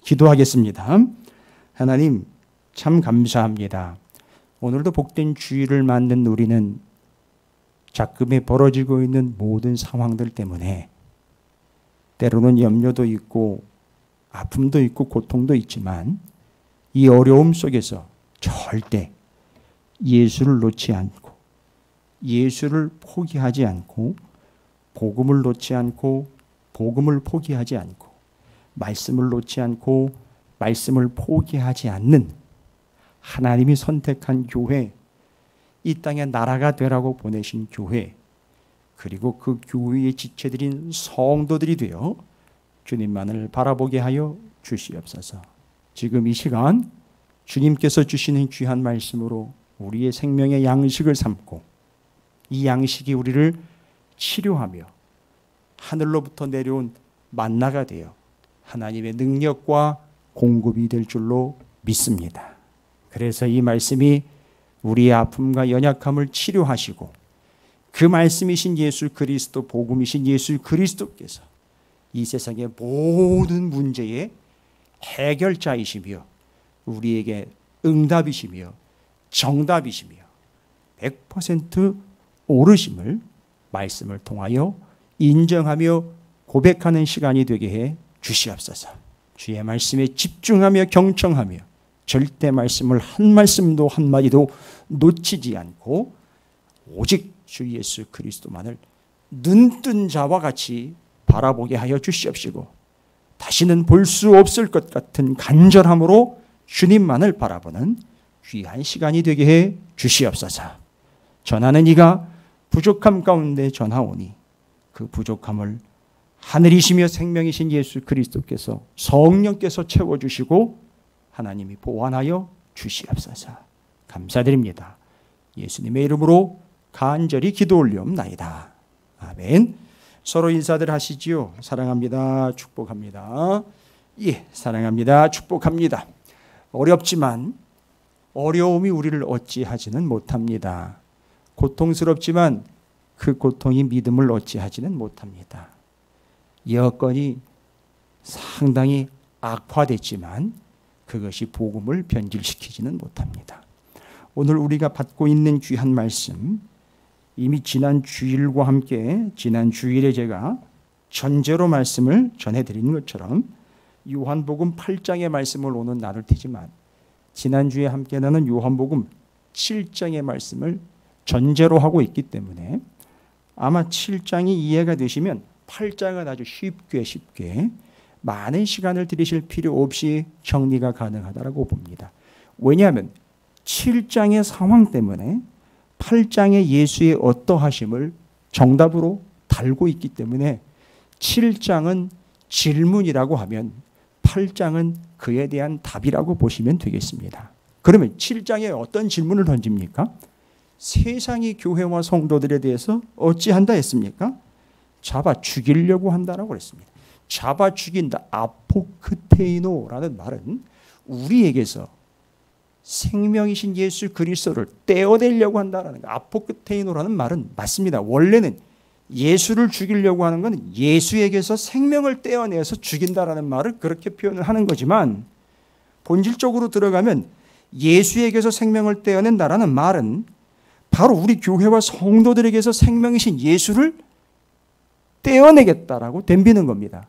기도하겠습니다. 하나님, 참 감사합니다. 오늘도 복된 주일을 맞는 우리는 작금에 벌어지고 있는 모든 상황들 때문에 때로는 염려도 있고 아픔도 있고 고통도 있지만 이 어려움 속에서 절대 예수를 놓지 않고 예수를 포기하지 않고 복음을 놓지 않고 복음을 포기하지 않고 말씀을 놓지 않고 말씀을 포기하지 않는 하나님이 선택한 교회, 이 땅에 나라가 되라고 보내신 교회, 그리고 그 교회의 지체들인 성도들이 되어 주님만을 바라보게 하여 주시옵소서. 지금 이 시간 주님께서 주시는 귀한 말씀으로 우리의 생명의 양식을 삼고 이 양식이 우리를 치료하며 하늘로부터 내려온 만나가 되어 하나님의 능력과 공급이 될 줄로 믿습니다. 그래서 이 말씀이 우리의 아픔과 연약함을 치료하시고 그 말씀이신 예수 그리스도, 복음이신 예수 그리스도께서 이 세상의 모든 문제의 해결자이시며 우리에게 응답이시며 정답이시며 100% 옳으심을 말씀을 통하여 인정하며 고백하는 시간이 되게 해 주시옵소서. 주의 말씀에 집중하며 경청하며 절대 말씀을 한 말씀도 한마디도 놓치지 않고 오직 주 예수 그리스도만을 눈뜬 자와 같이 바라보게 하여 주시옵시고 다시는 볼 수 없을 것 같은 간절함으로 주님만을 바라보는 귀한 시간이 되게 해 주시옵소서. 전하는 이가 부족함 가운데 전하오니 그 부족함을 하늘이시며 생명이신 예수 그리스도께서 성령께서 채워주시고 하나님이 보완하여 주시옵소서. 감사드립니다. 예수님의 이름으로 간절히 기도 올리옵나이다. 아멘. 서로 인사들 하시지요. 사랑합니다. 축복합니다. 예, 사랑합니다. 축복합니다. 어렵지만 어려움이 우리를 어찌하지는 못합니다. 고통스럽지만 그 고통이 믿음을 어찌하지는 못합니다. 여건이 상당히 악화됐지만 그것이 복음을 변질시키지는 못합니다. 오늘 우리가 받고 있는 귀한 말씀, 이미 지난 주일과 함께 지난 주일에 제가 전제로 말씀을 전해드린 것처럼 요한복음 8장의 말씀을 오늘 나눌 테지만 지난주에 함께 나눈 요한복음 7장의 말씀을 전제로 하고 있기 때문에 아마 7장이 이해가 되시면 8장은 아주 쉽게 많은 시간을 들이실 필요 없이 정리가 가능하다고 봅니다. 왜냐하면 7장의 상황 때문에 8장의 예수의 어떠하심을 정답으로 달고 있기 때문에 7장은 질문이라고 하면 8장은 그에 대한 답이라고 보시면 되겠습니다. 그러면 7장에 어떤 질문을 던집니까? 세상이 교회와 성도들에 대해서 어찌한다 했습니까? 잡아 죽이려고 한다라고 그랬습니다. 잡아 죽인다, 아포크테이노라는 말은 우리에게서 생명이신 예수 그리스도를 떼어내려고 한다라는 거. 아포크테이노라는 말은 맞습니다. 원래는 예수를 죽이려고 하는 것은 예수에게서 생명을 떼어내서 죽인다라는 말을 그렇게 표현을 하는 거지만 본질적으로 들어가면 예수에게서 생명을 떼어낸다라는 말은 바로 우리 교회와 성도들에게서 생명이신 예수를 떼어내겠다라고 덤비는 겁니다.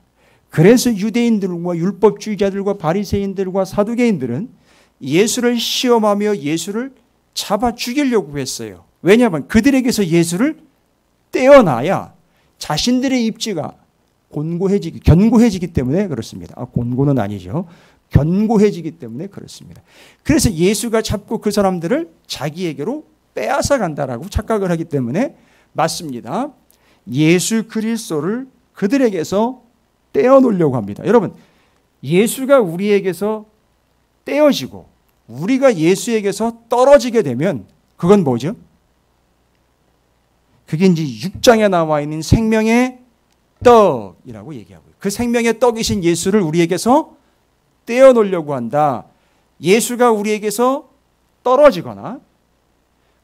그래서 유대인들과 율법주의자들과 바리새인들과 사두개인들은 예수를 시험하며 예수를 잡아 죽이려고 했어요. 왜냐하면 그들에게서 예수를 떼어놔야 자신들의 입지가 견고해지기 때문에 그렇습니다. 곤고는 아니죠. 견고해지기 때문에 그렇습니다. 그래서 예수가 자꾸 그 사람들을 자기에게로 빼앗아 간다라고 착각을 하기 때문에 맞습니다. 예수 그리스도를 그들에게서 떼어놓으려고 합니다. 여러분, 예수가 우리에게서 떼어지고 우리가 예수에게서 떨어지게 되면 그건 뭐죠? 그게 이제 6장에 나와 있는 생명의 떡이라고 얘기하고요. 그 생명의 떡이신 예수를 우리에게서 떼어놓으려고 한다. 예수가 우리에게서 떨어지거나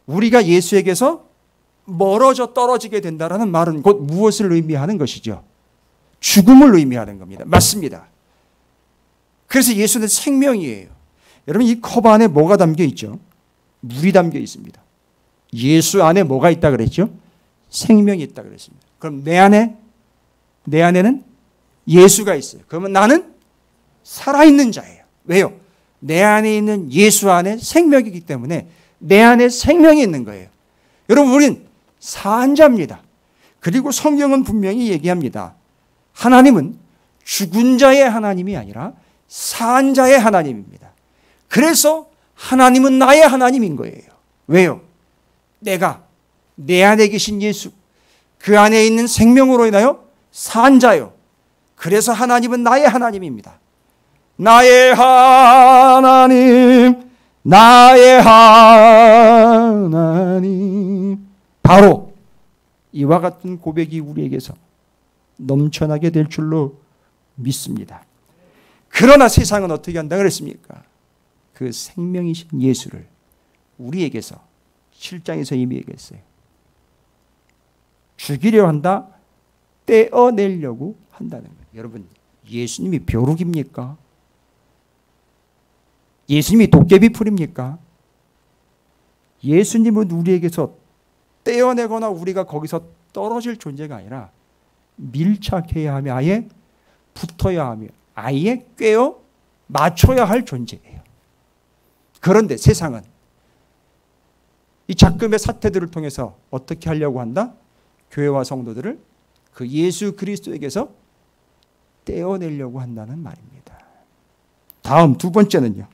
우리가 예수에게서 멀어져 떨어지게 된다는 말은 곧 무엇을 의미하는 것이죠? 죽음을 의미하는 겁니다. 맞습니다. 그래서 예수는 생명이에요. 여러분 이 컵 안에 뭐가 담겨 있죠? 물이 담겨 있습니다. 예수 안에 뭐가 있다 그랬죠? 생명이 있다 그랬습니다. 그럼 내 안에는 예수가 있어요. 그러면 나는 살아있는 자예요. 왜요? 내 안에 있는 예수 안에 생명이기 때문에 내 안에 생명이 있는 거예요. 여러분 우린 산 자입니다. 그리고 성경은 분명히 얘기합니다. 하나님은 죽은 자의 하나님이 아니라 산 자의 하나님입니다. 그래서 하나님은 나의 하나님인 거예요. 왜요? 내가 내 안에 계신 예수, 그 안에 있는 생명으로 인하여 산 자요. 그래서 하나님은 나의 하나님입니다. 나의 하나님, 나의 하나님. 바로 이와 같은 고백이 우리에게서 넘쳐나게 될 줄로 믿습니다. 그러나 세상은 어떻게 한다 그랬습니까? 그 생명이신 예수를 우리에게서 7장에서 이미 얘기했어요. 죽이려 한다, 떼어내려고 한다는 거예요. 여러분, 예수님이 벼룩입니까? 예수님이 도깨비 풀입니까? 예수님은 우리에게서 떼어내거나 우리가 거기서 떨어질 존재가 아니라 밀착해야 하며 아예 붙어야 하며 아예 꿰어 맞춰야 할 존재예요. 그런데 세상은 이 작금의 사태들을 통해서 어떻게 하려고 한다? 교회와 성도들을 그 예수 그리스도에게서 떼어내려고 한다는 말입니다. 다음 두 번째는요.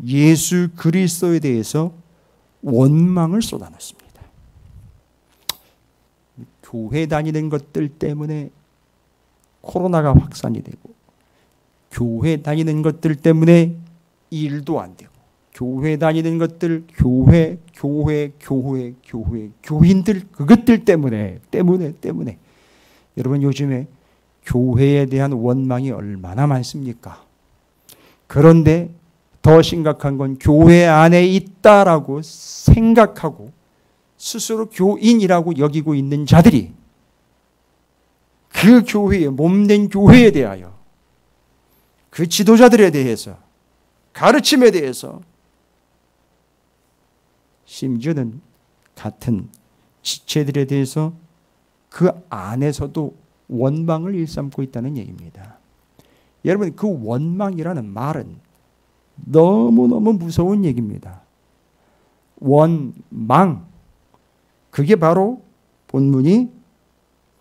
예수 그리스도에 대해서 원망을 쏟아놓습니다. 교회 다니는 것들 때문에 코로나가 확산이 되고 교회 다니는 것들 때문에 일도 안 되고 교회 다니는 것들 교회인들 그것들 때문에 여러분 요즘에 교회에 대한 원망이 얼마나 많습니까? 그런데 더 심각한 건 교회 안에 있다라고 생각하고 스스로 교인이라고 여기고 있는 자들이 그 교회에 몸된 교회에 대하여 그 지도자들에 대해서 가르침에 대해서 심지어는 같은 지체들에 대해서 그 안에서도 원망을 일삼고 있다는 얘기입니다. 여러분 그 원망이라는 말은 너무너무 무서운 얘기입니다. 원망 그게 바로 본문이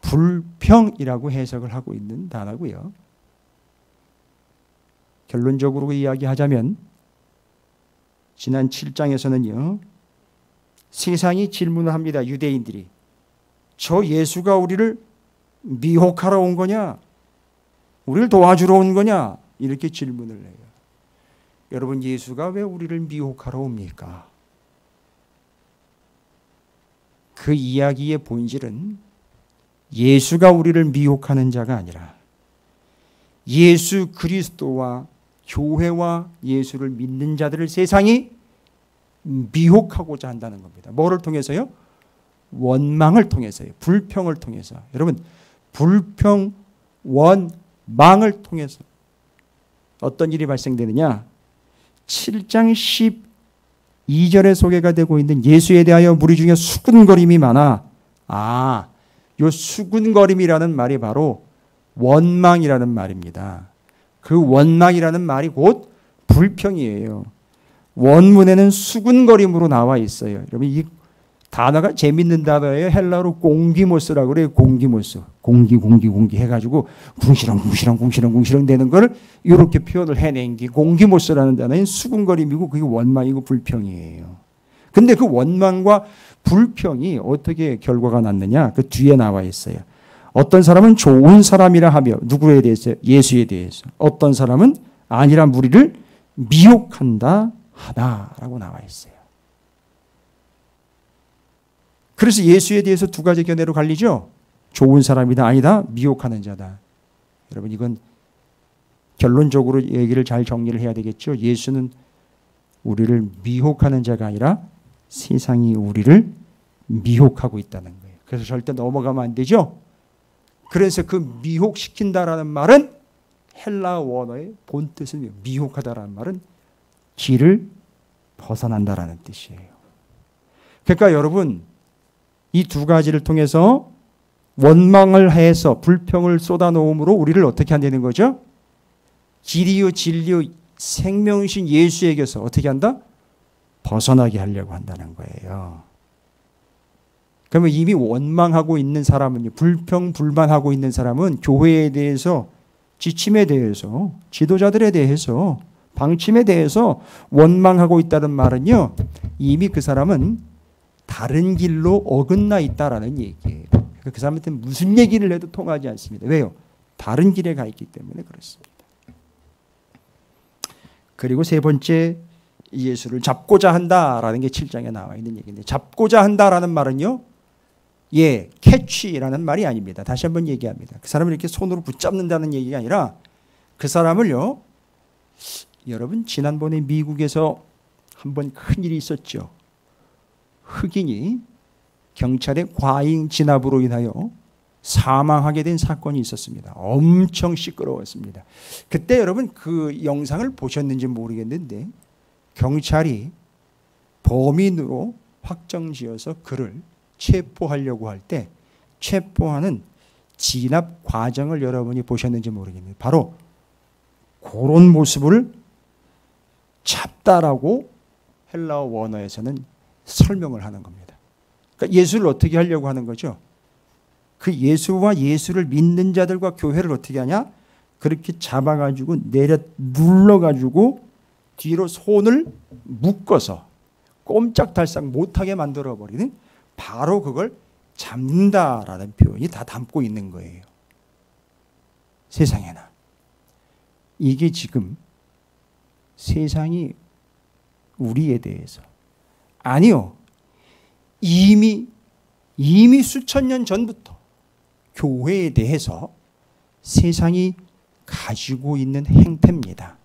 불평이라고 해석을 하고 있는 단어고요. 결론적으로 이야기하자면 지난 7장에서는요. 세상이 질문을 합니다. 유대인들이. 저 예수가 우리를 미혹하러 온 거냐? 우리를 도와주러 온 거냐? 이렇게 질문을 해요. 여러분 예수가 왜 우리를 미혹하러 옵니까? 그 이야기의 본질은 예수가 우리를 미혹하는 자가 아니라 예수 그리스도와 교회와 예수를 믿는 자들을 세상이 미혹하고자 한다는 겁니다. 뭐를 통해서요? 원망을 통해서요. 불평을 통해서. 여러분 불평, 원망을 통해서 어떤 일이 발생되느냐? 7장 12절에 소개가 되고 있는 예수에 대하여 무리 중에 수군거림이 많아. 요 수군거림이라는 말이 바로 원망이라는 말입니다. 그 원망이라는 말이 곧 불평이에요. 원문에는 수군거림으로 나와 있어요. 여러분 이 단어가 재밌는 단어예요. 헬라어로 공기모스라고 그래요. 공기모스. 공기 해가지고 궁시렁 되는 걸 이렇게 표현을 해낸 게 공기모스라는 단어는 수군거림이고 그게 원망이고 불평이에요. 근데 그 원망과 불평이 어떻게 결과가 났느냐? 그 뒤에 나와 있어요. 어떤 사람은 좋은 사람이라 하며 누구에 대해서? 예수에 대해서. 어떤 사람은 아니라 무리를 미혹한다 하다라고 나와 있어요. 그래서 예수에 대해서 두 가지 견해로 갈리죠. 좋은 사람이다 아니다 미혹하는 자다. 여러분 이건 결론적으로 얘기를 잘 정리를 해야 되겠죠. 예수는 우리를 미혹하는 자가 아니라 세상이 우리를 미혹하고 있다는 거예요. 그래서 절대 넘어가면 안 되죠. 그래서 그 미혹시킨다라는 말은 헬라 원어의 본뜻은 미혹하다라는 말은 길을 벗어난다라는 뜻이에요. 그러니까 여러분 이 두 가지를 통해서 원망을 해서 불평을 쏟아놓음으로 우리를 어떻게 한다는 거죠? 길이요 진리요 생명이신 예수에게서 어떻게 한다? 벗어나게 하려고 한다는 거예요. 그러면 이미 원망하고 있는 사람은 불평 불만하고 있는 사람은 교회에 대해서 지침에 대해서 지도자들에 대해서 방침에 대해서 원망하고 있다는 말은요 이미 그 사람은 다른 길로 어긋나 있다라는 얘기예요. 그 사람한테 무슨 얘기를 해도 통하지 않습니다. 왜요? 다른 길에 가 있기 때문에 그렇습니다. 그리고 세 번째 예수를 잡고자 한다라는 게 7장에 나와 있는 얘기인데 잡고자 한다라는 말은요 캐치라는 말이 아닙니다. 다시 한번 얘기합니다. 그 사람을 이렇게 손으로 붙잡는다는 얘기가 아니라 그 사람을요 여러분 지난번에 미국에서 한번 큰일이 있었죠. 흑인이 경찰의 과잉 진압으로 인하여 사망하게 된 사건이 있었습니다. 엄청 시끄러웠습니다. 그때 여러분 그 영상을 보셨는지 모르겠는데 경찰이 범인으로 확정지어서 그를 체포하려고 할 때 체포하는 진압 과정을 여러분이 보셨는지 모르겠는데 바로 그런 모습을 잡다라고 헬라어 원어에서는 설명을 하는 겁니다. 그러니까 예수를 어떻게 하려고 하는 거죠? 그 예수와 예수를 믿는 자들과 교회를 어떻게 하냐? 그렇게 잡아가지고 눌러가지고 뒤로 손을 묶어서 꼼짝달싹 못하게 만들어버리는 바로 그걸 잡는다라는 표현이 다 담고 있는 거예요. 세상에나. 이게 지금 세상이 우리에 대해서 아니요. 이미 수천 년 전부터 교회에 대해서 세상이 가지고 있는 행태입니다.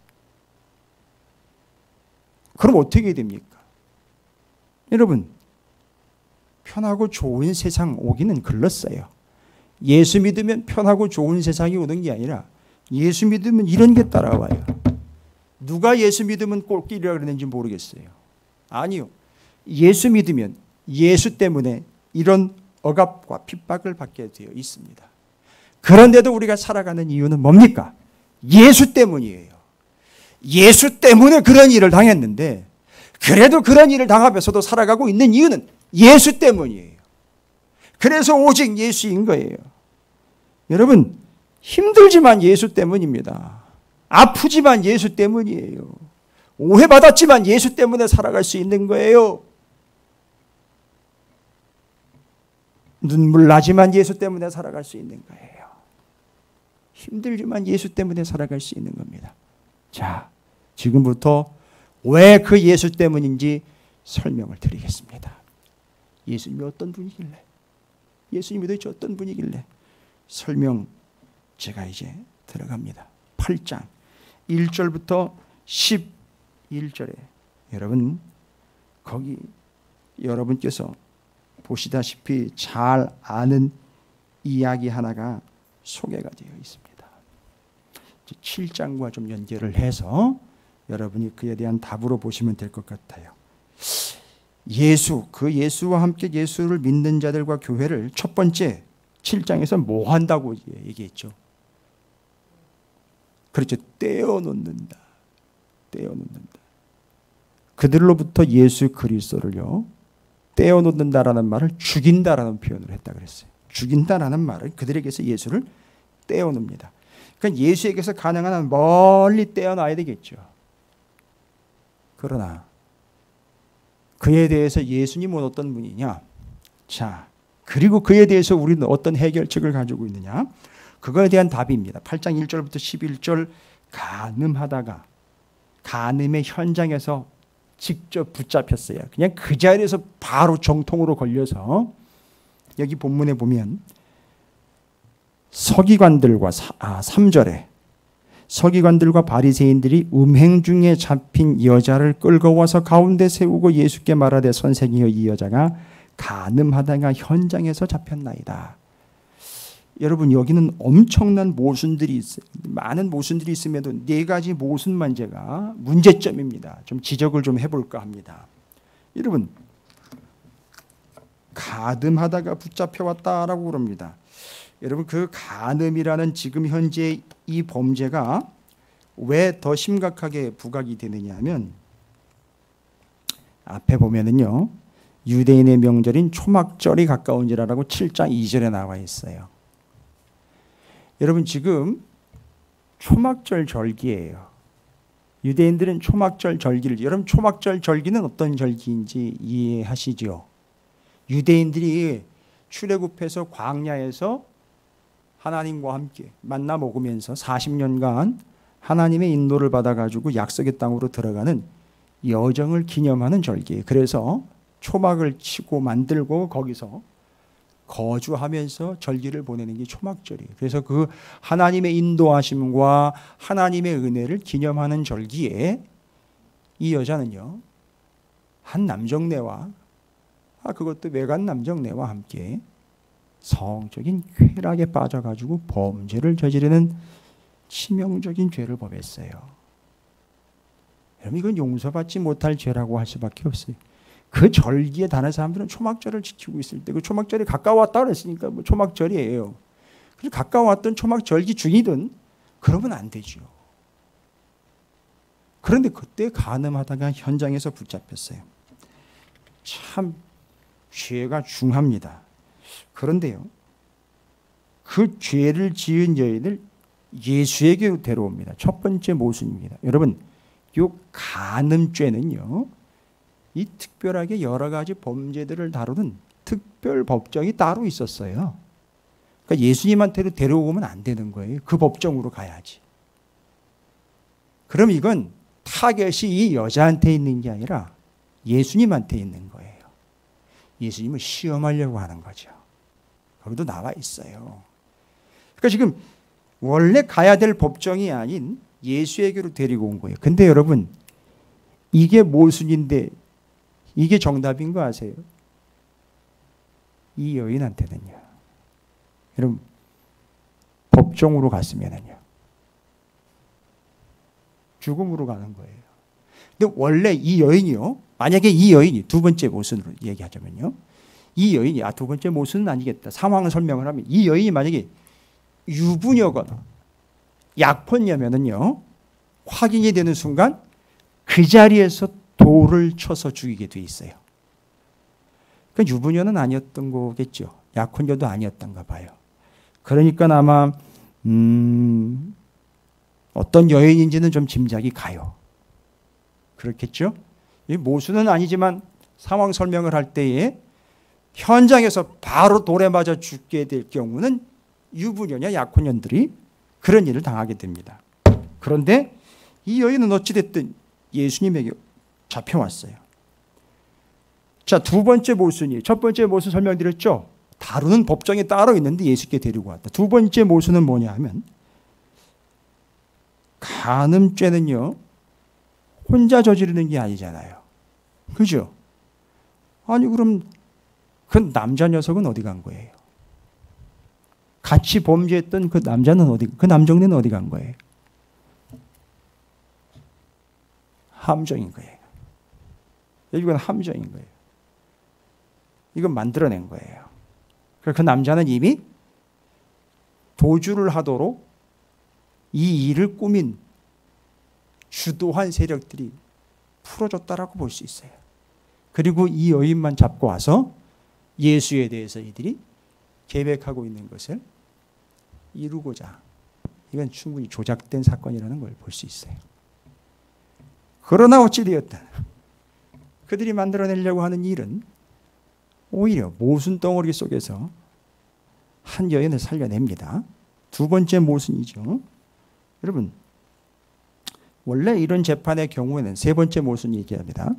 그럼 어떻게 됩니까? 여러분 편하고 좋은 세상 오기는 글렀어요. 예수 믿으면 편하고 좋은 세상이 오는 게 아니라 예수 믿으면 이런 게 따라와요. 누가 예수 믿으면 꼴길이라 그랬는지 모르겠어요. 아니요. 예수 믿으면 예수 때문에 이런 억압과 핍박을 받게 되어 있습니다. 그런데도 우리가 살아가는 이유는 뭡니까? 예수 때문이에요. 예수 때문에 그런 일을 당했는데 그래도 그런 일을 당하면서도 살아가고 있는 이유는 예수 때문이에요. 그래서 오직 예수인 거예요. 여러분 힘들지만 예수 때문입니다. 아프지만 예수 때문이에요. 오해받았지만 예수 때문에 살아갈 수 있는 거예요. 눈물 나지만 예수 때문에 살아갈 수 있는 거예요. 힘들지만 예수 때문에 살아갈 수 있는 겁니다. 자, 지금부터 왜 그 예수 때문인지 설명을 드리겠습니다. 예수님이 어떤 분이길래? 예수님이 도대체 어떤 분이길래? 설명 제가 이제 들어갑니다. 8장 1절부터 11절에 여러분 거기 여러분께서 보시다시피 잘 아는 이야기 하나가 소개가 되어 있습니다. 7장과 좀 연결을 해서 여러분이 그에 대한 답으로 보시면 될 것 같아요. 그 예수와 함께 예수를 믿는 자들과 교회를 첫 번째 7장에서 뭐 한다고 얘기했죠? 그렇죠. 떼어놓는다. 그들로부터 예수 그리스도를요. 떼어놓는다라는 말을 죽인다라는 표현을 했다 그랬어요. 죽인다라는 말은 그들에게서 예수를 떼어놓습니다. 그러니까 예수에게서 가능한 한 멀리 떼어놔야 되겠죠. 그러나 그에 대해서 예수님은 어떤 분이냐? 자, 그리고 그에 대해서 우리는 어떤 해결책을 가지고 있느냐? 그거에 대한 답입니다. 8장 1절부터 11절 간음하다가 간음의 현장에서 직접 붙잡혔어요. 그냥 그 자리에서 바로 정통으로 걸려서 여기 본문에 보면 서기관들과 3절에 서기관들과 바리새인들이 음행 중에 잡힌 여자를 끌고 와서 가운데 세우고 예수께 말하되 선생이여 이 여자가 간음하다가 현장에서 잡혔나이다. 여러분 여기는 엄청난 모순들이 있어요. 많은 모순들이 있음에도 네 가지 모순만 제가 문제점입니다. 좀 지적을 좀 해볼까 합니다. 여러분 가늠하다가 붙잡혀왔다라고 그럽니다. 여러분 그 간음이라는 지금 현재 이 범죄가 왜 더 심각하게 부각이 되느냐 하면 앞에 보면은요 유대인의 명절인 초막절이 가까운지라라고 7장 2절에 나와 있어요. 여러분 지금 초막절 절기예요. 유대인들은 초막절 절기를, 여러분 초막절 절기는 어떤 절기인지 이해하시죠? 유대인들이 출애굽해서 광야에서 하나님과 함께 만나 먹으면서 40년간 하나님의 인도를 받아가지고 약속의 땅으로 들어가는 여정을 기념하는 절기예요. 그래서 초막을 치고 만들고 거기서 거주하면서 절기를 보내는 게 초막절이에요. 그래서 그 하나님의 인도하심과 하나님의 은혜를 기념하는 절기에 이 여자는요 한 남정네와 그것도 외간 남정네와 함께 성적인 쾌락에 빠져가지고 범죄를 저지르는 치명적인 죄를 범했어요. 여러분 이건 용서받지 못할 죄라고 할 수밖에 없어요. 그 절기에 다른 사람들은 초막절을 지키고 있을 때 그 초막절이 가까웠다 그랬으니까 뭐 초막절이에요. 그래서 가까웠던 초막절기 중이든 그러면 안 되죠. 그런데 그때 간음하다가 현장에서 붙잡혔어요. 참 죄가 중합니다. 그런데요 그 죄를 지은 여인을 예수에게로 데려옵니다. 첫 번째 모순입니다. 여러분 이 간음죄는요 이 특별하게 여러 가지 범죄들을 다루는 특별 법정이 따로 있었어요. 그러니까 예수님한테로 데려오면 안 되는 거예요. 그 법정으로 가야지. 그럼 이건 타겟이 이 여자한테 있는 게 아니라 예수님한테 있는 거예요. 예수님을 시험하려고 하는 거죠. 거기도 나와 있어요. 그러니까 지금 원래 가야 될 법정이 아닌 예수에게로 데리고 온 거예요. 근데 여러분 이게 모순인데 이게 정답인 거 아세요? 이 여인한테는요. 여러분 법정으로 갔으면은요. 죽음으로 가는 거예요. 근데 원래 이 여인이요. 만약에 이 여인이 두 번째 모순으로 얘기하자면요. 이 여인이 두 번째 모순은 아니겠다. 상황을 설명을 하면 이 여인이 만약에 유부녀거나 약혼녀면은요. 확인이 되는 순간 그 자리에서 돌을 쳐서 죽이게 돼 있어요. 그러니까 유부녀는 아니었던 거겠죠. 약혼녀도 아니었던가 봐요. 그러니까 아마 어떤 여인인지는 좀 짐작이 가요. 그렇겠죠? 이 모순은 아니지만 상황 설명을 할 때에 현장에서 바로 돌에 맞아 죽게 될 경우는 유부녀냐 약혼녀들이 그런 일을 당하게 됩니다. 그런데 이 여인은 어찌됐든 예수님에게 잡혀왔어요. 자, 두 번째 모순이, 첫 번째 모순 설명드렸죠? 다루는 법정이 따로 있는데 예수께 데리고 왔다. 두 번째 모순은 뭐냐 하면 간음죄는요 혼자 저지르는 게 아니잖아요. 그죠? 아니 그럼 그 남자 녀석은 어디 간 거예요? 같이 범죄했던 그 남자는 그 남정네는 어디 간 거예요? 함정인 거예요. 이건 함정인 거예요. 이건 만들어낸 거예요. 그 남자는 이미 도주를 하도록 이 일을 꾸민 주도한 세력들이 풀어줬다라고 볼 수 있어요. 그리고 이 여인만 잡고 와서 예수에 대해서 이들이 계획하고 있는 것을 이루고자, 이건 충분히 조작된 사건이라는 걸 볼 수 있어요. 그러나 어찌되었든 그들이 만들어내려고 하는 일은 오히려 모순 덩어리 속에서 한 여인을 살려냅니다. 두 번째 모순이죠. 여러분 원래 이런 재판의 경우에는 세 번째 모순이 얘기합니다.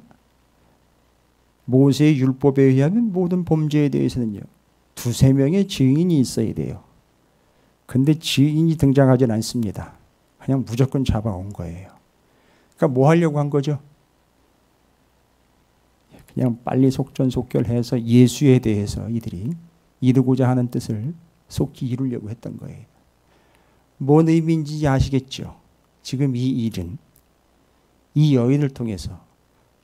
모세의 율법에 의하면 모든 범죄에 대해서는요 2-3명의 증인이 있어야 돼요. 근데 증인이 등장하진 않습니다. 그냥 무조건 잡아온 거예요. 그러니까 뭐 하려고 한 거죠? 그냥 빨리 속전속결해서 예수에 대해서 이들이 이루고자 하는 뜻을 속히 이루려고 했던 거예요. 뭔 의미인지 아시겠죠? 지금 이 일은 이 여인을 통해서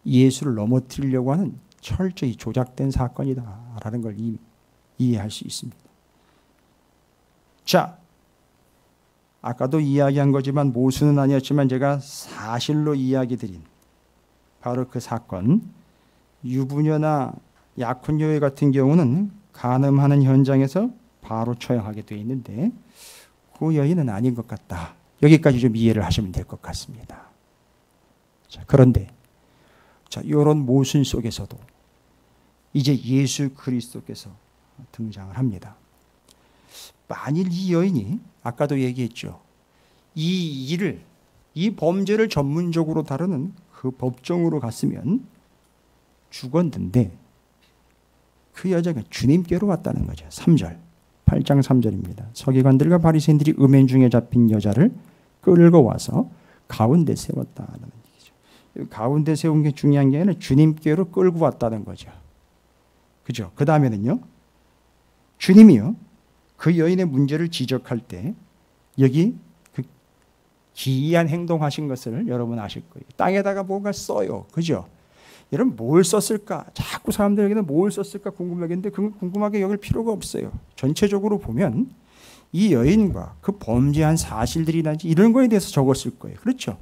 예수를 넘어뜨리려고 하는 철저히 조작된 사건이다라는 걸 이해할 수 있습니다. 자, 아까도 이야기한 거지만 모순은 아니었지만 제가 사실로 이야기 드린 바로 그 사건, 유부녀나 약혼여인 같은 경우는 간음하는 현장에서 바로 처형하게 되어 있는데 그 여인은 아닌 것 같다. 여기까지 좀 이해를 하시면 될 것 같습니다. 자, 그런데 이런 모순 속에서도 이제 예수 그리스도께서 등장을 합니다. 만일 이 여인이 아까도 얘기했죠. 이 범죄를 전문적으로 다루는 그 법정으로 갔으면 죽었는데 그 여자가 주님께로 왔다는 거죠. 3절, 8장 3절입니다. 서기관들과 바리새인들이 음행 중에 잡힌 여자를 끌고 와서 가운데 세웠다는 얘기죠. 가운데 세운 게 중요한 게 아니라 주님께로 끌고 왔다는 거죠. 그죠? 그 다음에는요. 주님이요. 그 여인의 문제를 지적할 때 여기 그 기이한 행동하신 것을 여러분 아실 거예요. 땅에다가 뭔가 써요. 그죠? 여러분 뭘 썼을까? 자꾸 사람들에게는 뭘 썼을까 궁금하겠는데 그건 궁금하게 여길 필요가 없어요. 전체적으로 보면 이 여인과 그 범죄한 사실들이라든지 이런 거에 대해서 적었을 거예요. 그렇죠?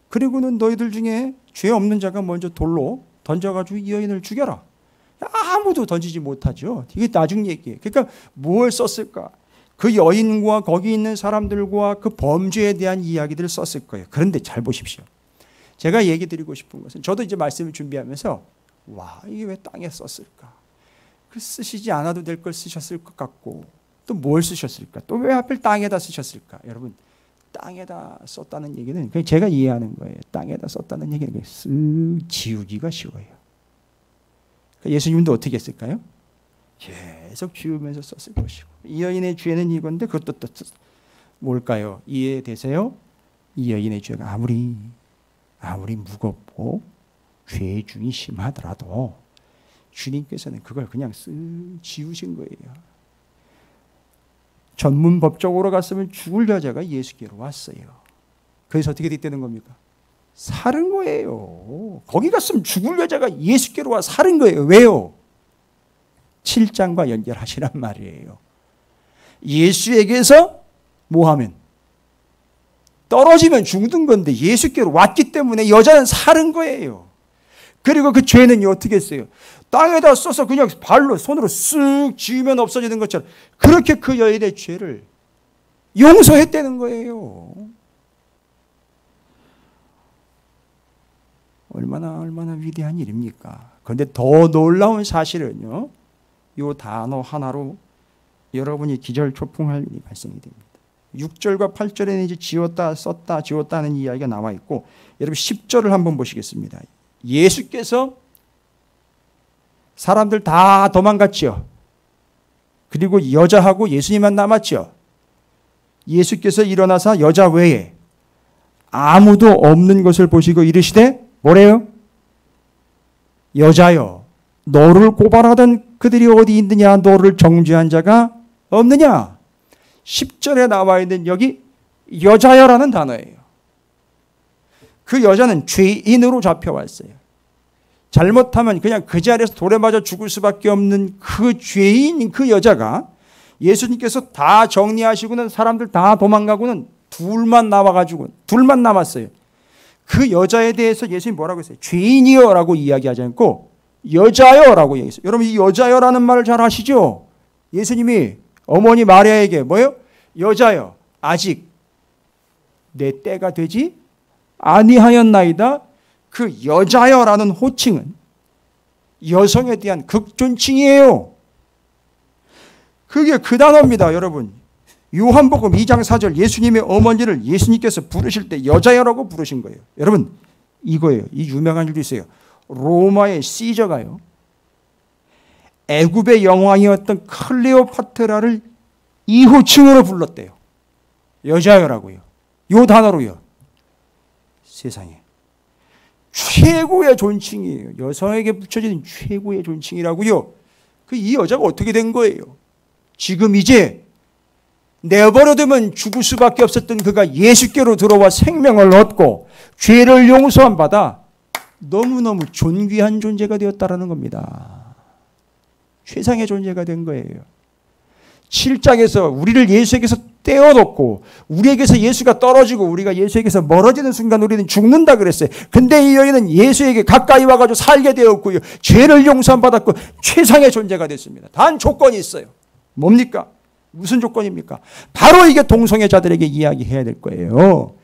그리고는 너희들 중에 죄 없는 자가 먼저 돌로 던져가지고 이 여인을 죽여라. 아무도 던지지 못하죠. 이게 나중 얘기예요. 그러니까 뭘 썼을까? 그 여인과 거기 있는 사람들과 그 범죄에 대한 이야기들을 썼을 거예요. 그런데 잘 보십시오. 제가 얘기 드리고 싶은 것은 저도 이제 말씀을 준비하면서 와, 이게 왜 땅에 썼을까? 그 쓰시지 않아도 될 걸 쓰셨을 것 같고 또 뭘 쓰셨을까? 또 왜 하필 땅에다 쓰셨을까? 여러분 땅에다 썼다는 얘기는 그냥 제가 이해하는 거예요. 땅에다 썼다는 얘기는 쓱 지우기가 쉬워요. 예수님도 어떻게 했을까요? 계속 지우면서 썼을 것이고 이 여인의 죄는 이건데 그것도 또 뭘까요? 이해되세요? 이 여인의 죄가 아무리 무겁고 죄중이 심하더라도 주님께서는 그걸 그냥 쓱 지우신 거예요. 전문 법적으로 갔으면 죽을 여자가 예수께로 왔어요. 그래서 어떻게 됐다는 겁니까? 살은 거예요. 거기 갔으면 죽을 여자가 예수께로 와 살은 거예요. 왜요? 7장과 연결하시란 말이에요. 예수에게서 뭐하면? 떨어지면 죽는 건데 예수께로 왔기 때문에 여자는 살은 거예요. 그리고 그 죄는 어떻게 했어요? 땅에다 써서 그냥 발로 손으로 쓱 지우면 없어지는 것처럼 그렇게 그 여인의 죄를 용서했다는 거예요. 얼마나 위대한 일입니까? 그런데 더 놀라운 사실은요. 이 단어 하나로 여러분이 기절초풍할 일이 발생이 됩니다. 6절과 8절에는 이제 지웠다, 썼다, 지웠다는 이야기가 나와 있고 여러분 10절을 한번 보시겠습니다. 예수께서 사람들 다 도망갔죠. 그리고 여자하고 예수님만 남았죠. 예수께서 일어나서 여자 외에 아무도 없는 것을 보시고 이르시되 뭐래요? 여자여 너를 고발하던 그들이 어디 있느냐 너를 정죄한 자가 없느냐. 10절에 나와 있는 여기 여자여라는 단어예요. 그 여자는 죄인으로 잡혀왔어요. 잘못하면 그냥 그 자리에서 돌에 맞아 죽을 수밖에 없는 그 죄인 그 여자가 예수님께서 다 정리하시고는 사람들 다 도망가고는 둘만 남았어요. 그 여자에 대해서 예수님이 뭐라고 했어요? 죄인이여 라고 이야기하지 않고 여자여 라고 얘기했어요. 여러분 이 여자여라는 말을 잘 아시죠? 예수님이 어머니 마리아에게 뭐예요? 여자여 아직 내 때가 되지 아니하였나이다. 그 여자여라는 호칭은 여성에 대한 극존칭이에요. 그게 그 단어입니다. 여러분 요한복음 2장 4절 예수님의 어머니를 예수님께서 부르실 때 여자여라고 부르신 거예요. 여러분 이거예요. 이 유명한 일도 있어요. 로마의 시저가요. 애굽의 영왕이었던 클레오파트라를 이 호칭으로 불렀대요. 여자여라고요. 요 단어로요. 세상에. 최고의 존칭이에요. 여성에게 붙여지는 최고의 존칭이라고요. 이 여자가 어떻게 된 거예요? 지금 이제 내버려두면 죽을 수밖에 없었던 그가 예수께로 들어와 생명을 얻고 죄를 용서함 받아 너무너무 존귀한 존재가 되었다라는 겁니다. 최상의 존재가 된 거예요. 7장에서 우리를 예수에게서 떼어놓고 우리에게서 예수가 떨어지고 우리가 예수에게서 멀어지는 순간 우리는 죽는다 그랬어요. 근데 이 여인은 예수에게 가까이 와가지고 살게 되었고요. 죄를 용서함 받았고 최상의 존재가 됐습니다. 단 조건이 있어요. 뭡니까? 무슨 조건입니까? 바로 이게 동성애자들에게 이야기해야 될 거예요.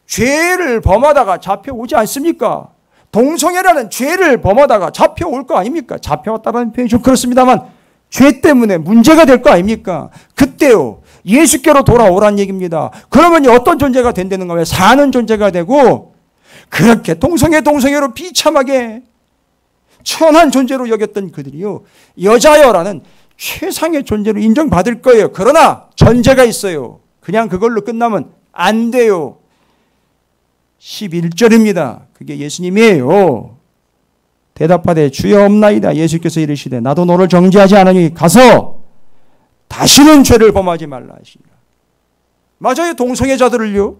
죄를 범하다가 잡혀오지 않습니까? 동성애라는 죄를 범하다가 잡혀올 거 아닙니까? 잡혀왔다는 표현이 좀 그렇습니다만 죄 때문에 문제가 될 거 아닙니까? 그때요. 예수께로 돌아오란 얘기입니다. 그러면 어떤 존재가 된다는 거예요? 사는 존재가 되고 그렇게 동성애로 비참하게 천한 존재로 여겼던 그들이요. 여자여라는 최상의 존재로 인정받을 거예요. 그러나 전제가 있어요. 그냥 그걸로 끝나면 안 돼요. 11절입니다. 그게 예수님이에요. 대답하되 주여 없나이다. 예수께서 이르시되 나도 너를 정죄하지 않으니 가서 다시는 죄를 범하지 말라 하시니라. 맞아요. 동성애자들을요.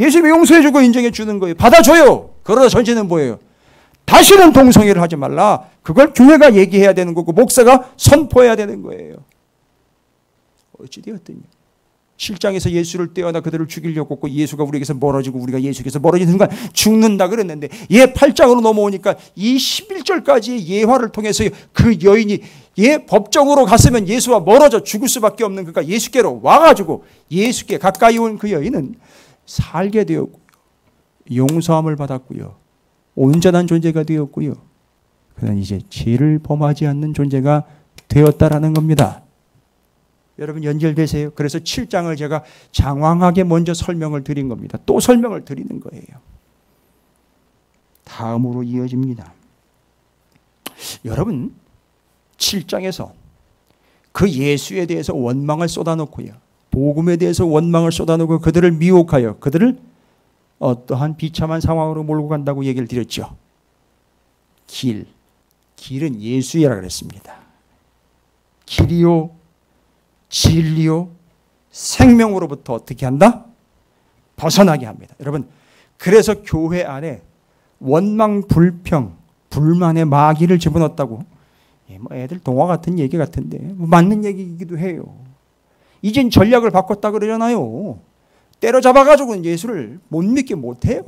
예수님이 용서해 주고 인정해 주는 거예요. 받아줘요. 그러나 전제는 뭐예요? 다시는 동성애를 하지 말라. 그걸 교회가 얘기해야 되는 거고 목사가 선포해야 되는 거예요. 어찌되었더니 7장에서 예수를 떼어나 그들을 죽이려고 했고 예수가 우리에게서 멀어지고 우리가 예수께서 멀어지는 순간 죽는다 그랬는데 8장으로 넘어오니까 이 11절까지의 예화를 통해서 그 여인이 법정으로 갔으면 예수와 멀어져 죽을 수밖에 없는 그가 예수께로 와가지고 예수께 가까이 온 그 여인은 살게 되었고요. 용서함을 받았고요. 온전한 존재가 되었고요. 그는 이제 죄를 범하지 않는 존재가 되었다라는 겁니다. 여러분 연결되세요? 그래서 7장을 제가 장황하게 먼저 설명을 드린 겁니다. 또 설명을 드리는 거예요. 다음으로 이어집니다. 여러분 7장에서 그 예수에 대해서 원망을 쏟아놓고요. 복음에 대해서 원망을 쏟아놓고 그들을 미혹하여 그들을 어떠한 비참한 상황으로 몰고 간다고 얘기를 드렸죠. 길은 예수이라 그랬습니다. 길이요 진리요 생명으로부터 어떻게 한다? 벗어나게 합니다. 여러분 그래서 교회 안에 원망, 불평, 불만의 마귀를 집어넣었다고 애들 동화 같은 얘기 같은데 맞는 얘기이기도 해요. 이젠 전략을 바꿨다 그러잖아요. 때려잡아가지고 예수를 못 믿게 못해요.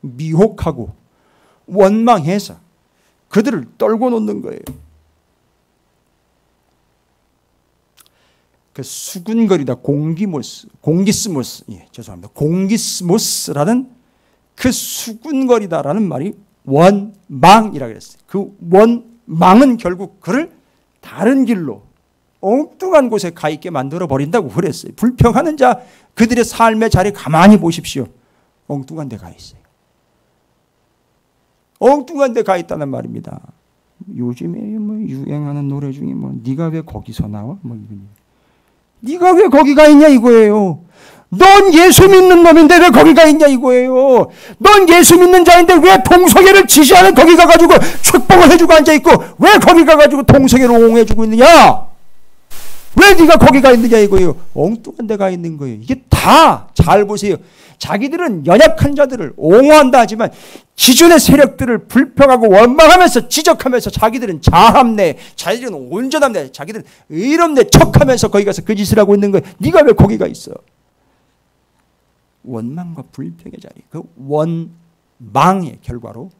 미혹하고 원망해서 그들을 떨고 놓는 거예요. 그 수군거리다 공기스모스라는 그 수군거리다라는 말이 원망이라 그랬어요. 그 원망은 결국 그를 다른 길로 엉뚱한 곳에 가 있게 만들어 버린다고 그랬어요. 불평하는 자 그들의 삶의 자리 가만히 보십시오. 엉뚱한 데 가 있어요. 엉뚱한 데 가 있다는 말입니다. 요즘에 유행하는 노래 중에 네가 왜 거기서 나와? 네가 왜 거기가 있냐 이거예요. 넌 예수 믿는 놈인데 왜 거기가 있냐 이거예요. 넌 예수 믿는 자인데 왜 동성애를 지지하는 거기 가가지고 축복을 해주고 앉아있고 왜 거기 가가지고 동성애를 옹호해주고 있느냐. 왜 네가 거기가 있느냐 이거예요. 엉뚱한 데가 있는 거예요. 이게 다 잘 보세요. 자기들은 연약한 자들을 옹호한다 하지만 기존의 세력들을 불평하고 원망하면서 지적하면서 자기들은 잘함네, 자기들은 온전함네, 자기들은 의롭네 척하면서 거기 가서 그 짓을 하고 있는 거예요. 네가 왜 거기가 있어? 원망과 불평의 자리, 그 원망의 결과로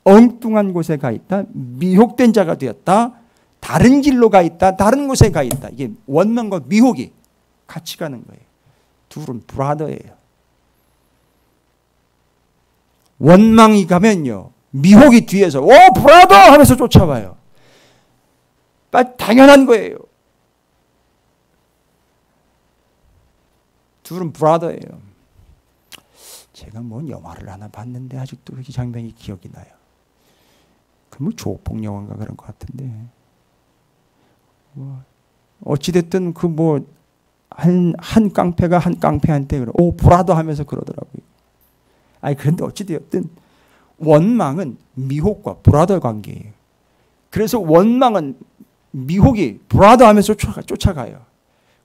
엉뚱한 곳에 가 있다, 미혹된 자가 되었다, 다른 길로 가 있다, 다른 곳에 가 있다. 이게 원망과 미혹이 같이 가는 거예요. 둘은 브라더예요. 원망이 가면요, 미혹이 뒤에서 오 브라더 하면서 쫓아와요. 당연한 거예요. 둘은 브라더예요. 제가 영화를 하나 봤는데 아직도 그 장면이 기억이 나요. 그 조폭 영화인가 그런 것 같은데 어찌됐든 한 깡패가 한 깡패한테 오 브라더 하면서 그러더라고요. 그런데 어찌되었든 원망은 미혹과 브라더 관계예요. 그래서 원망은 미혹이 브라더 하면서 쫓아가요.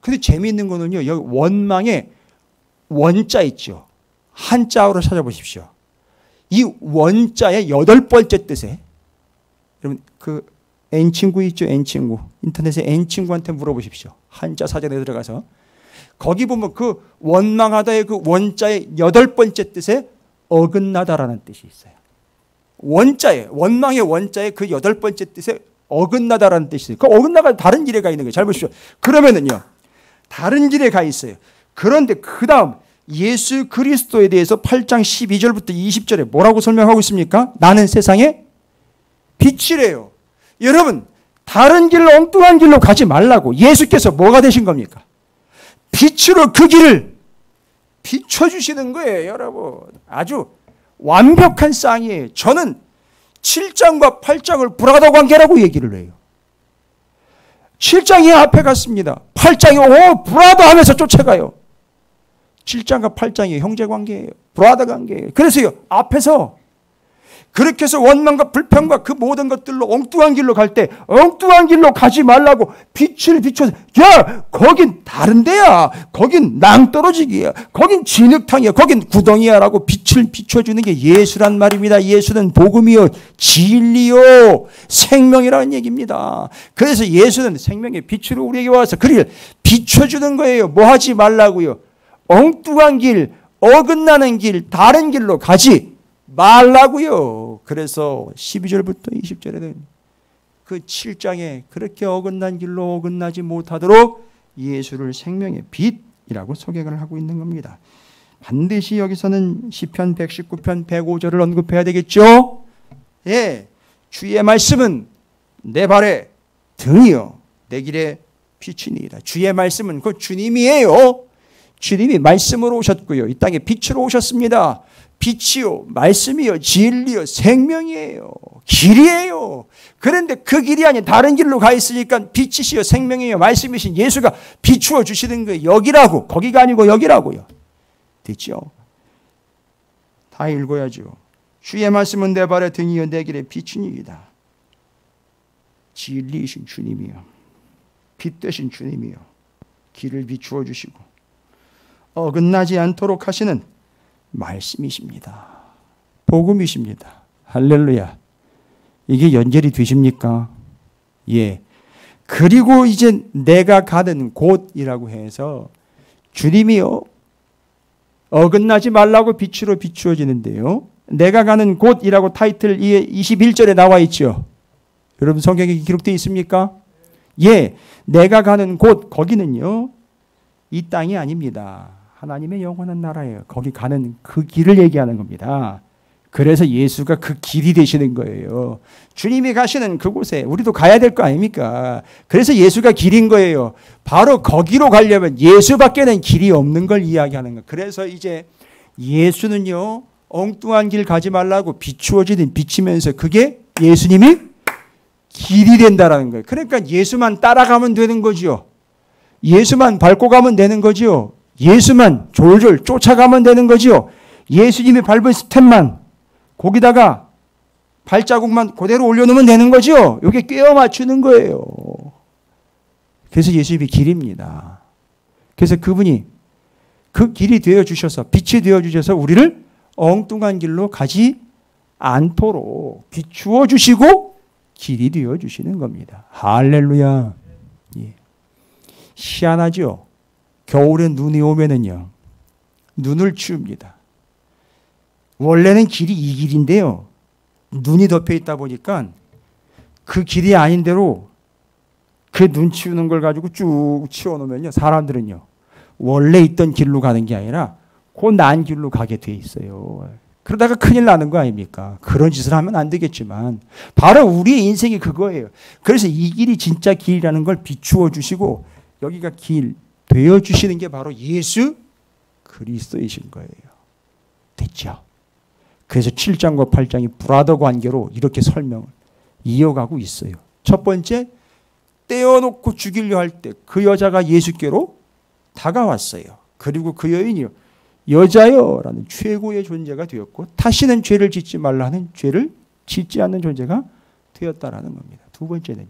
근데 재미있는 거는요, 여기 원망의 원자 있죠. 한자어로 찾아보십시오. 이 원자의 8번째 뜻에, 여러분 그 N친구 있죠? N친구. 인터넷에 N친구한테 물어보십시오. 한자 사전에 들어가서. 거기 보면 그 원망하다의 그 원자의 8번째 뜻에 어긋나다라는 뜻이 있어요. 원자에, 원망의 원자의 그 8번째 뜻에 어긋나다라는 뜻이 있어요. 그 어긋나가 다른 길에 가 있는 거예요. 잘 보십시오. 그러면은요, 다른 길에 가 있어요. 그런데 그 다음 예수 그리스도에 대해서 8장 12절부터 20절에 뭐라고 설명하고 있습니까? 나는 세상의 빛이래요. 여러분, 다른 길로, 엉뚱한 길로 가지 말라고 예수께서 뭐가 되신 겁니까? 빛으로 그 길을 비춰주시는 거예요, 여러분. 아주 완벽한 쌍이에요. 저는 7장과 8장을 브라더 관계라고 얘기를 해요. 7장이 앞에 갔습니다. 8장이 오 브라더 하면서 쫓아가요. 7장과 8장이 형제 관계예요. 브라더 관계예요. 그래서요, 앞에서 그렇게 해서 원망과 불평과 그 모든 것들로 엉뚱한 길로 갈 때 엉뚱한 길로 가지 말라고 빛을 비춰서, 야 거긴 다른 데야, 거긴 낭떠러지기야, 거긴 진흙탕이야, 거긴 구덩이야 라고 빛을 비춰주는 게 예수란 말입니다. 예수는 복음이요 진리요 생명이라는 얘기입니다. 그래서 예수는 생명의 빛으로 우리에게 와서 그를 비춰주는 거예요. 뭐 하지 말라고요? 엉뚱한 길, 어긋나는 길, 다른 길로 가지 말라고요. 그래서 12절부터 20절에는 그 7장에 그렇게 어긋난 길로 어긋나지 못하도록 예수를 생명의 빛이라고 소개를 하고 있는 겁니다. 반드시 여기서는 시편 119편 105절을 언급해야 되겠죠. 예, 주의 말씀은 내 발에 등이요 내 길에 빛이니이다. 주의 말씀은 그 주님이에요. 주님이 말씀으로 오셨고요, 이 땅에 빛으로 오셨습니다. 빛이요, 말씀이요, 진리요, 생명이에요, 길이에요. 그런데 그 길이 아닌 다른 길로 가 있으니까 빛이시요, 생명이요, 말씀이신 예수가 비추어 주시는 거예요. 여기라고, 거기가 아니고 여기라고요. 됐죠? 다 읽어야죠. 주의 말씀은 내 발의 등이요 내 길의 빛이니이다. 진리이신 주님이요, 빛 되신 주님이요, 길을 비추어 주시고 어긋나지 않도록 하시는 말씀이십니다. 복음이십니다. 할렐루야. 이게 연결이 되십니까? 예. 그리고 이제 내가 가는 곳이라고 해서 주님이요, 어긋나지 말라고 빛으로 비추어지는데요, 내가 가는 곳이라고 타이틀 21절에 나와 있죠. 여러분 성경에 기록되어 있습니까? 예. 내가 가는 곳, 거기는요 이 땅이 아닙니다. 하나님의 영원한 나라예요. 거기 가는 그 길을 얘기하는 겁니다. 그래서 예수가 그 길이 되시는 거예요. 주님이 가시는 그곳에 우리도 가야 될 거 아닙니까? 그래서 예수가 길인 거예요. 바로 거기로 가려면 예수밖에는 길이 없는 걸 이야기하는 거예요. 그래서 이제 예수는요, 엉뚱한 길 가지 말라고 비추어지는 빛이면서 그게 예수님이 길이 된다라는 거예요. 그러니까 예수만 따라가면 되는 거죠. 예수만 밟고 가면 되는 거죠. 예수만 졸졸 쫓아가면 되는 거지요. 예수님이 밟은 스텝만, 거기다가 발자국만 그대로 올려놓으면 되는 거죠. 이게 꿰어 맞추는 거예요. 그래서 예수님이 길입니다. 그래서 그분이 그 길이 되어주셔서, 빛이 되어주셔서 우리를 엉뚱한 길로 가지 않도록 비추어 주시고 길이 되어주시는 겁니다. 할렐루야. 예. 희한하죠. 겨울에 눈이 오면은요, 눈을 치웁니다. 원래는 길이 이 길인데요, 눈이 덮여 있다 보니까 그 길이 아닌 대로 그 눈 치우는 걸 가지고 쭉 치워놓으면요, 사람들은요 원래 있던 길로 가는 게 아니라 그 난 길로 가게 돼 있어요. 그러다가 큰일 나는 거 아닙니까? 그런 짓을 하면 안 되겠지만 바로 우리의 인생이 그거예요. 그래서 이 길이 진짜 길이라는 걸 비추어 주시고 여기가 길 되어주시는 게 바로 예수 그리스도이신 거예요. 됐죠? 그래서 7장과 8장이 브라더 관계로 이렇게 설명을 이어가고 있어요. 첫 번째, 떼어놓고 죽이려 할 때 그 여자가 예수께로 다가왔어요. 그리고 그 여인이요, 여자여 라는 최고의 존재가 되었고 다시는 죄를 짓지 말라는 죄를 짓지 않는 존재가 되었다라는 겁니다. 두 번째는요,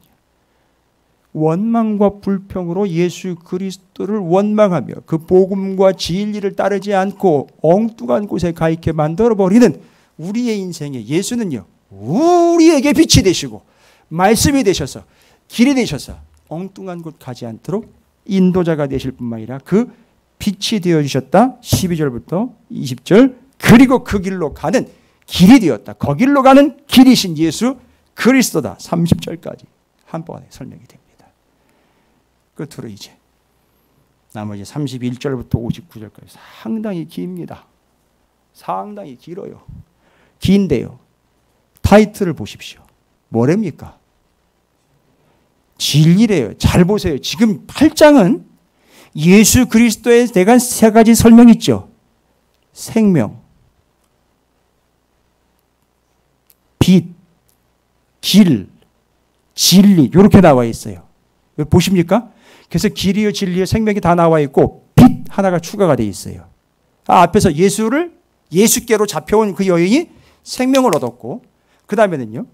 원망과 불평으로 예수 그리스도를 원망하며 그 복음과 진리를 따르지 않고 엉뚱한 곳에 가 있게 만들어버리는 우리의 인생에 예수는요, 우리에게 빛이 되시고 말씀이 되셔서 길이 되셔서 엉뚱한 곳 가지 않도록 인도자가 되실 뿐만 아니라 그 빛이 되어주셨다. 12절부터 20절. 그리고 그 길로 가는 길이 되었다. 거길로 가는 길이신 예수 그리스도다. 30절까지 한 번에 설명이 됩니다. 끝으로 이제 나머지 31절부터 59절까지 상당히 깁니다. 상당히 길어요. 긴데요. 타이틀을 보십시오. 뭐랍니까? 진리래요. 잘 보세요. 지금 8장은 예수 그리스도에 대한 세 가지 설명이 있죠. 생명, 빛, 길, 진리 이렇게 나와 있어요. 보십니까? 그래서 길이요 진리요 생명이 다 나와 있고 빛 하나가 추가가 되어 있어요. 앞에서 예수께로 잡혀온 그 여인이 생명을 얻었고 그 다음에는요.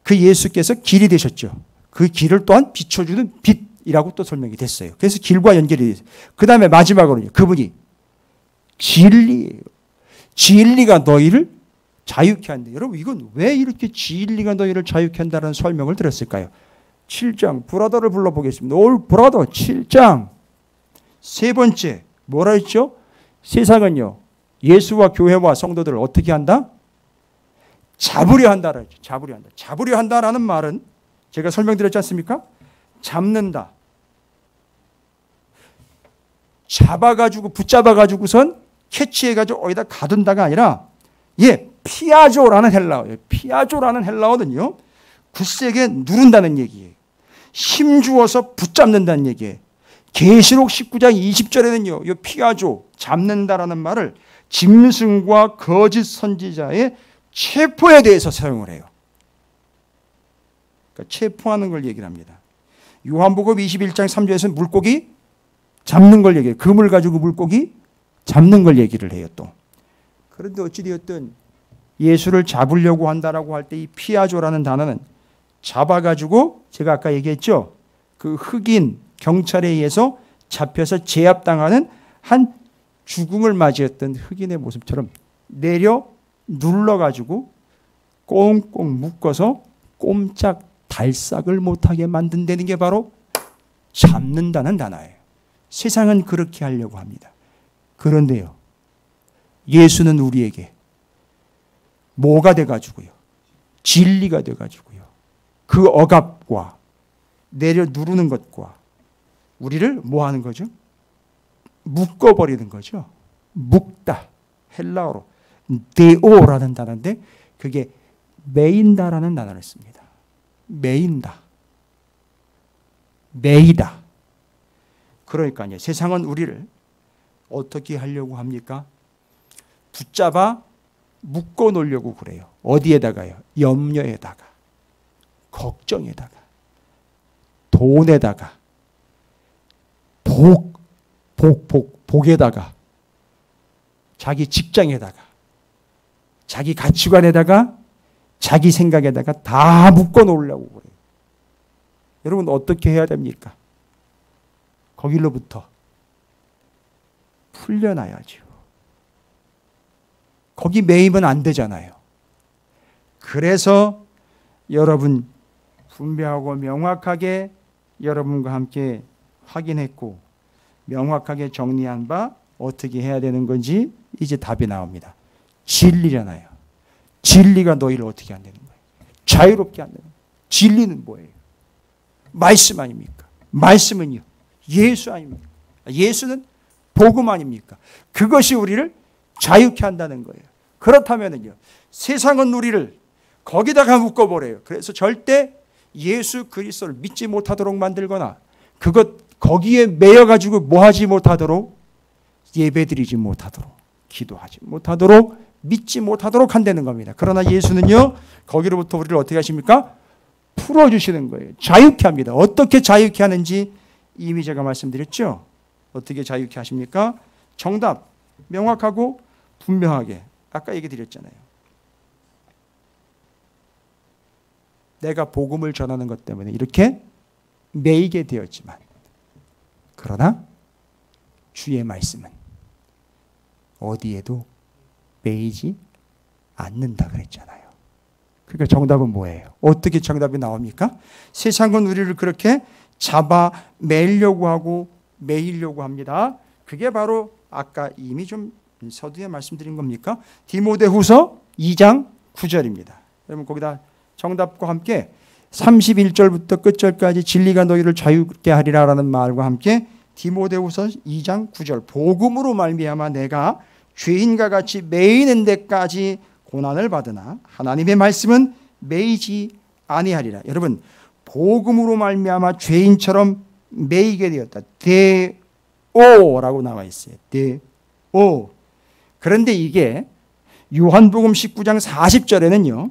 그 예수께서 길이 되셨죠. 그 길을 또한 비춰주는 빛이라고 또 설명이 됐어요. 그래서 길과 연결이 됐어요. 그 다음에 마지막으로는 그분이 진리예요. 진리가 너희를 자유케 한다. 여러분 이건 왜 이렇게 진리가 너희를 자유케 한다는 설명을 들었을까요? 7장 브라더를 불러보겠습니다. 올 브라더 7장 세 번째 뭐라 했죠? 세상은요 예수와 교회와 성도들을 어떻게 한다? 잡으려 한다. 잡으려 한다. 잡으려 한다라는 말은 제가 설명드렸지 않습니까? 잡는다. 잡아가지고 붙잡아가지고선 캐치해가지고 어디다 가둔다가 아니라 피아조라는 헬라어예요. 피아조라는 헬라어는요. 굳세게 누른다는 얘기예요. 힘주어서 붙잡는다는 얘기예요. 계시록 19장 20절에는요. 이 피아조, 잡는다라는 말을 짐승과 거짓 선지자의 체포에 대해서 사용을 해요. 그러니까 체포하는 걸 얘기를 합니다. 요한복음 21장 3절에서는 물고기 잡는 걸 얘기해요. 금을 가지고 물고기 잡는 걸 얘기를 해요 또. 그런데 어찌되었든 예수를 잡으려고 한다라고 할 때 이 피아조라는 단어는 잡아가지고 제가 아까 얘기했죠. 그 흑인 경찰에 의해서 잡혀서 제압당하는 한 죽음을 맞이했던 흑인의 모습처럼 내려 눌러가지고 꽁꽁 묶어서 꼼짝 달싹을 못하게 만든다는 게 바로 잡는다는 단어예요. 세상은 그렇게 하려고 합니다. 그런데요. 예수는 우리에게 뭐가 돼가지고요. 진리가 돼가지고요. 그 억압과 내려 누르는 것과 우리를 뭐 하는 거죠? 묶어버리는 거죠. 묶다. 헬라어로 데오라는 단어인데 그게 메인다라는 단어를 씁니다. 메인다. 메이다. 그러니까요. 세상은 우리를 어떻게 하려고 합니까? 붙잡아 묶어 놓으려고 그래요. 어디에다가요? 염려에다가, 걱정에다가, 돈에다가, 복에다가, 자기 직장에다가, 자기 가치관에다가, 자기 생각에다가 다 묶어 놓으려고 그래요. 여러분 어떻게 해야 됩니까? 거기로부터 풀려나야죠. 거기 매이면 안 되잖아요. 그래서 여러분 분명하고 명확하게 여러분과 함께 확인했고 명확하게 정리한 바 어떻게 해야 되는 건지 이제 답이 나옵니다. 진리잖아요. 진리가 너희를 어떻게 한다는 거예요? 자유롭게 한다는 거예요. 진리는 뭐예요? 말씀 아닙니까? 말씀은요. 예수 아닙니까? 예수는 복음 아닙니까? 그것이 우리를 자유케 한다는 거예요. 그렇다면요. 세상은 우리를 거기다가 묶어버려요. 그래서 절대 예수 그리스도를 믿지 못하도록 만들거나 거기에 매여가지고 뭐하지 못하도록 예배드리지 못하도록 기도하지 못하도록 믿지 못하도록 한다는 겁니다. 그러나 예수는요. 거기로부터 우리를 어떻게 하십니까? 풀어주시는 거예요. 자유케 합니다. 어떻게 자유케 하는지 이미 제가 말씀드렸죠. 어떻게 자유케 하십니까? 정답 명확하고 분명하게 아까 얘기 드렸잖아요. 내가 복음을 전하는 것 때문에 이렇게 매이게 되었지만 그러나 주의 말씀은 어디에도 매이지 않는다 그랬잖아요. 그러니까 정답은 뭐예요? 어떻게 정답이 나옵니까? 세상은 우리를 그렇게 잡아 매려고 하고 매이려고 합니다. 그게 바로 아까 이미 좀 서두에 말씀드린 겁니까? 디모데후서 2장 9절입니다. 여러분 거기다 정답과 함께 31절부터 끝절까지 진리가 너희를 자유케 하리라라는 말과 함께 디모데후서 2장 9절 복음으로 말미암아 내가 죄인과 같이 매이는 데까지 고난을 받으나 하나님의 말씀은 매이지 아니하리라. 여러분 복음으로 말미암아 죄인처럼 매이게 되었다. 데오라고 나와 있어요. 데오. 그런데 이게 요한복음 19장 40절에는요.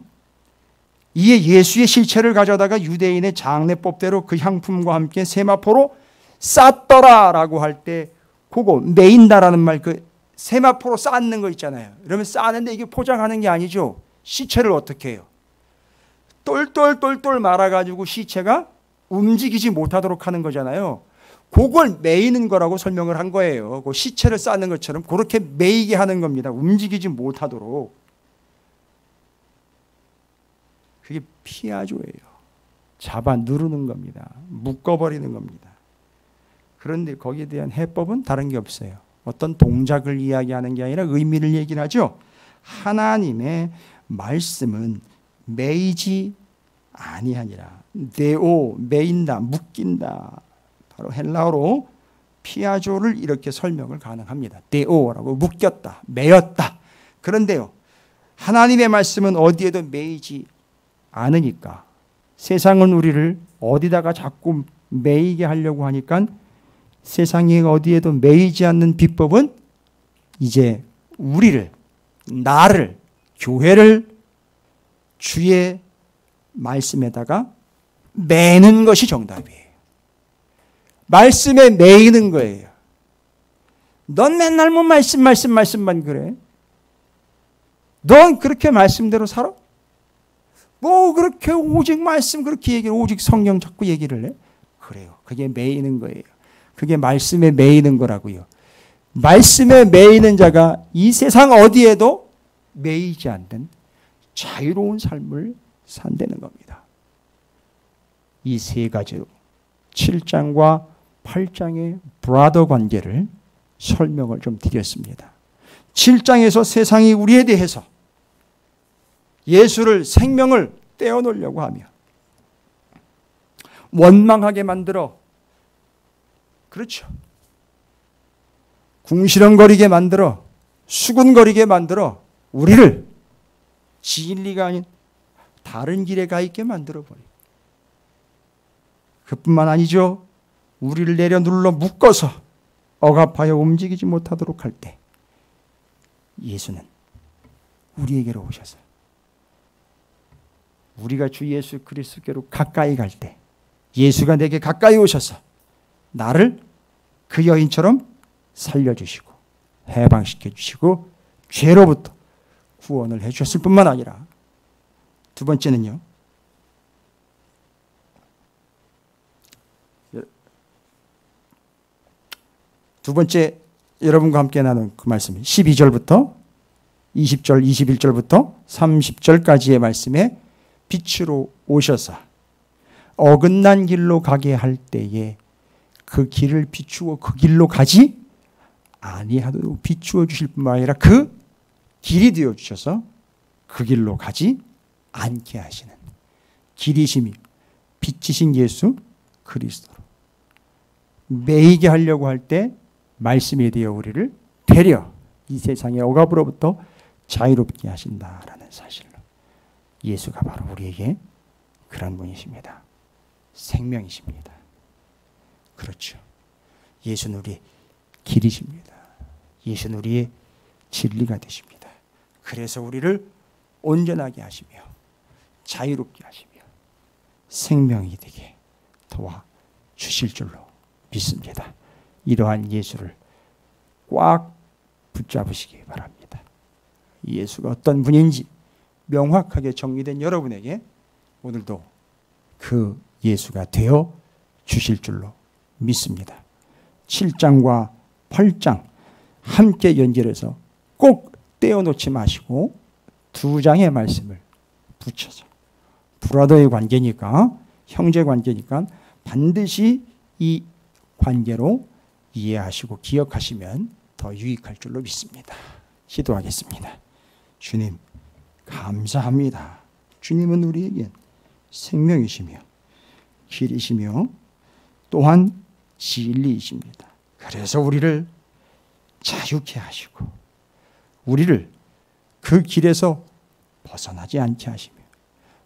이에 예수의 실체를 가져다가 유대인의 장례법대로 그 향품과 함께 세마포로 쌌더라라고 할 때 그거 매인다라는 말 그 세마포로 쌓는 거 있잖아요. 그러면 쌓는데 이게 포장하는 게 아니죠. 시체를 어떻게 해요? 똘똘똘똘 말아가지고 시체가 움직이지 못하도록 하는 거잖아요. 그걸 매이는 거라고 설명을 한 거예요. 그 시체를 쌓는 것처럼 그렇게 매이게 하는 겁니다. 움직이지 못하도록. 그게 피아조예요. 잡아 누르는 겁니다. 묶어버리는 겁니다. 그런데 거기에 대한 해법은 다른 게 없어요. 어떤 동작을 이야기하는 게 아니라 의미를 얘기를 하죠. 하나님의 말씀은 매이지 아니하니라. 데오, 매인다, 묶인다. 바로 헬라어로 피아조를 이렇게 설명을 가능합니다. 데오라고 묶였다, 매였다. 그런데요, 하나님의 말씀은 어디에도 매이지 않으니까 세상은 우리를 어디다가 자꾸 매이게 하려고 하니까 세상이 어디에도 매이지 않는 비법은 이제 우리를, 나를, 교회를 주의 말씀에다가 매는 것이 정답이에요. 말씀에 매이는 거예요. 넌 맨날 뭐 말씀만 그래? 넌 그렇게 말씀대로 살아? 뭐 그렇게 오직 말씀 그렇게 얘기를 오직 성령 자꾸 얘기를 해? 그래요. 그게 매이는 거예요. 그게 말씀에 매이는 거라고요. 말씀에 매이는 자가 이 세상 어디에도 매이지 않는 자유로운 삶을 산다는 겁니다. 이 세 가지로 7장과 8장의 브라더 관계를 설명을 좀 드렸습니다. 7장에서 세상이 우리에 대해서 예수를 생명을 떼어놓으려고 하며 원망하게 만들어, 그렇죠, 궁시렁거리게 만들어, 수군거리게 만들어 우리를 진리가 아닌 다른 길에 가 있게 만들어버려요. 그뿐만 아니죠. 우리를 내려 눌러 묶어서 억압하여 움직이지 못하도록 할 때 예수는 우리에게로 오셔서 우리가 주 예수 그리스도께로 가까이 갈 때 예수가 내게 가까이 오셔서 나를 그 여인처럼 살려주시고 해방시켜 주시고 죄로부터 구원을 해주셨을 뿐만 아니라 두 번째는요, 두 번째 여러분과 함께 나눈 그 말씀 12절부터 20절 21절부터 30절까지의 말씀에 빛으로 오셔서 어긋난 길로 가게 할 때에 그 길을 비추어 그 길로 가지 아니하도록 비추어 주실 뿐만 아니라 그 길이 되어 주셔서 그 길로 가지 않게 하시는 길이시며 빛이신 예수 그리스도로 매이게 하려고 할 때 말씀에 대해 우리를 데려 이 세상의 억압으로부터 자유롭게 하신다라는 사실로 예수가 바로 우리에게 그런 분이십니다. 생명이십니다. 그렇죠. 예수는 우리의 길이십니다. 예수는 우리의 진리가 되십니다. 그래서 우리를 온전하게 하시며 자유롭게 하시며 생명이 되게 도와주실 줄로 믿습니다. 이러한 예수를 꽉 붙잡으시기 바랍니다. 예수가 어떤 분인지 명확하게 정리된 여러분에게 오늘도 그 예수가 되어 주실 줄로 믿습니다. 7장과 8장 함께 연결해서 꼭 떼어놓지 마시고 2장의 말씀을 붙여서 브라더의 관계니까, 형제 관계니까 반드시 이 관계로 이해하시고 기억하시면 더 유익할 줄로 믿습니다. 기도하겠습니다. 주님, 감사합니다. 주님은 우리에게 생명이시며 길이시며 또한 진리이십니다. 그래서 우리를 자유케 하시고 우리를 그 길에서 벗어나지 않게 하시며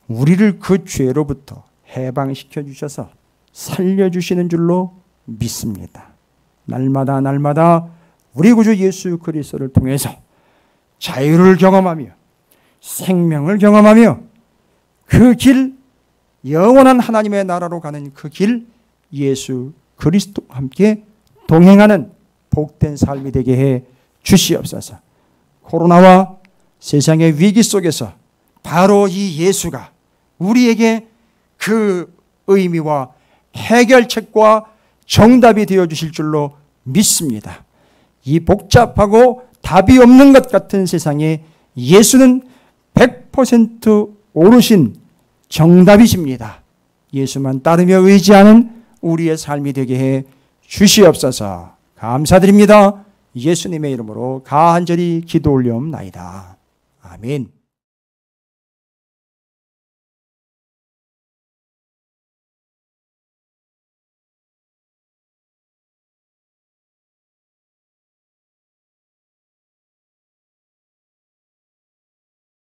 우리를 그 죄로부터 해방시켜 주셔서 살려주시는 줄로 믿습니다. 날마다 날마다 우리 구주 예수 그리스도를 통해서 자유를 경험하며 생명을 경험하며 그 길, 영원한 하나님의 나라로 가는 그 길, 예수 그리스도와 함께 동행하는 복된 삶이 되게 해 주시옵소서. 코로나와 세상의 위기 속에서 바로 이 예수가 우리에게 그 의미와 해결책과 정답이 되어 주실 줄로 믿습니다. 이 복잡하고 답이 없는 것 같은 세상에 예수는 100% 오르신 정답이십니다. 예수만 따르며 의지하는 우리의 삶이 되게 해 주시옵소서. 감사드립니다. 예수님의 이름으로 간절히 기도 올려옵나이다. 아멘.